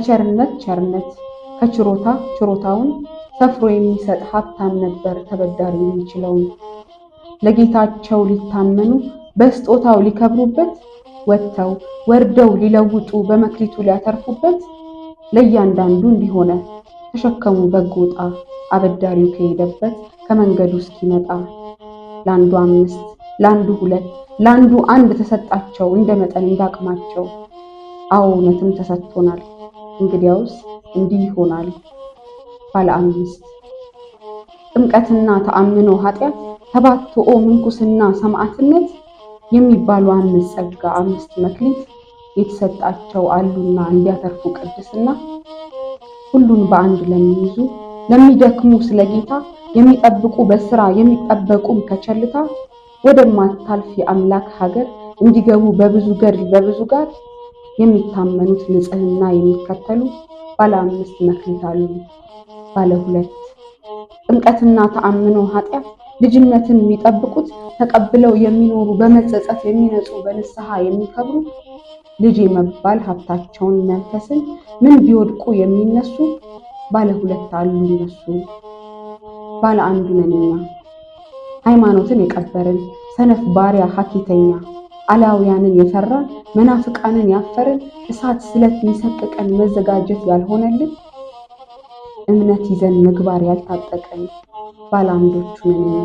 ከቸርነት ቸርነት ከችሮታ ችሮታውን ሰፍሮ የሚሰጥ ሀብታም ነበር ተበዳሪ የሚችለውን። ለጌታቸው ሊታመኑ በስጦታው ሊከብሩበት ወጥተው ወርደው ሊለውጡ በመክሊቱ ሊያተርፉበት ለእያንዳንዱ እንዲሆነ ተሸከሙ በጎ ዕጣ አበዳሪው ከሄደበት ከመንገዱ እስኪመጣ። ለአንዱ 5 ለአንዱ 2 ለአንዱ 1 ተሰጣቸው እንደ መጠን እንዳቅማቸው። አዎ እውነትም ተሰጥቶናል እንግዲያውስ እንዲህ ይሆናል። ባለ 5 ጥምቀትና ተአምኖ ኃጢአት ተባትኦ ምንኩስና ሰማዕትነት የሚባሉ 5 ጸጋ 5 መክሊት የተሰጣቸው አሉና እንዲያተርፉ ቅድስና። ሁሉን በአንድ ለሚይዙ ለሚደክሙ ስለጌታ የሚጠብቁ በስራ የሚጠበቁም ከቸልታ ወደማታልፍ የአምላክ ሀገር እንዲገቡ በብዙ ገድል በብዙ ጋር የሚታመኑት ንጽህና የሚከተሉ ባለ 5 መክሊት አሉ። ባለ 2 ጥምቀትና ተአምኖ ኃጢአት ልጅነትን የሚጠብቁት ተቀብለው የሚኖሩ በመጸጸት የሚነጹ በንስሐ የሚከብሩ ልጅ መባል ሀብታቸውን መንፈስን ምን ቢወድቁ የሚነሱ ባለ 2 አሉ እነሱ። ባለ 1 ነን እኛ ሃይማኖትን የቀበርን ሰነፍ ባሪያ ሀኬተኛ አላውያንን የፈራን መናፍቃንን ያፈርን እሳት ስለት የሚሰቅቀን መዘጋጀት ያልሆነልን እምነት ይዘን ምግባር ያልታጠቀን ባለ 1ዶቹ ነን እኛ።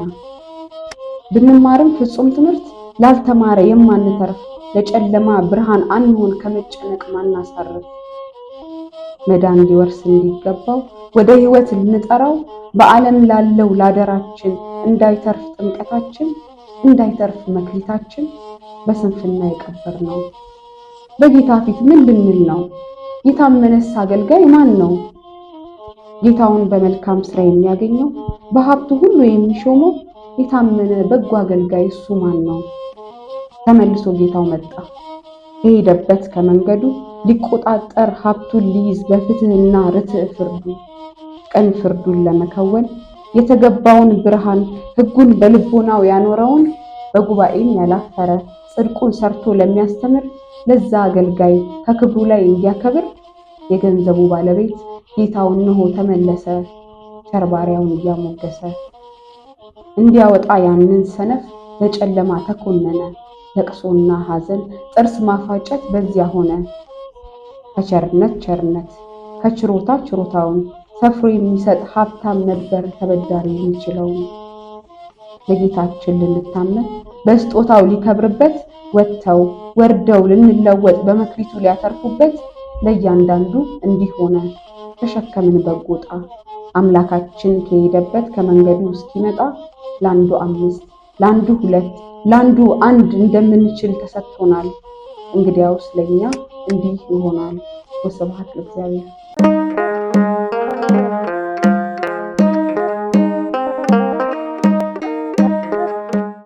ብንማርም ፍጹም ትምህርት ላልተማረ የማንተርፍ ለጨለማ ብርሃን አንሆን ከመጨነቅ ማናሳርፍ። መዳን ሊወርስ እንዲገባው ወደ ሕይወት ልንጠራው በዓለም ላለው ላደራችን እንዳይተርፍ ጥምቀታችን እንዳይተርፍ መክሊታችን በስንፍና የቀበርነው። በጌታ ፊት ምን ልንል ነው? የታመነስ አገልጋይ ማን ነው? ጌታውን በመልካም ስራ የሚያገኘው በሀብቱ ሁሉ የሚሾመው የታመነ በጎ አገልጋይ እሱ ማን ነው? ተመልሶ ጌታው መጣ የሄደበት ከመንገዱ ሊቆጣጠር ሀብቱን ሊይዝ በፍትህና ርትዕ ፍርዱ ቀን ፍርዱን ለመከወን የተገባውን ብርሃን ሕጉን በልቦናው ያኖረውን በጉባኤም ያላፈረ ጽድቁን ሰርቶ ለሚያስተምር ለዛ አገልጋይ ከክብሩ ላይ እንዲያከብር የገንዘቡ ባለቤት ጌታው እነሆ ተመለሰ ቸር ባሪያውን እያሞገሰ። እንዲያወጣ ያንን ሰነፍ ለጨለማ ተኮነነ ለቅሶና ሐዘን ጥርስ ማፋጨት በዚያ ሆነ። ከቸርነት ቸርነት ከችሮታ ችሮታውን ሰፍሮ የሚሰጥ ሀብታም ነበር ተበዳሪ የሚችለውን። ለጌታችን ልንታመን በስጦታው ሊከብርበት ወጥተው ወርደው ልንለወጥ በመክሊቱ ሊያተርፉበት ለእያንዳንዱ እንዲህ ሆነ ተሸከምን በጎ ዕጣ አምላካችን ከሄደበት ከመንገዱ እስኪመጣ። ለአንዱ 5 ለአንዱ 2 ለአንዱ 1 እንደምንችል ተሰጥቶናል እንግዲያውስ ለኛ እንዲህ ይሆናል። ወስብሐት ለእግዚአብሔር።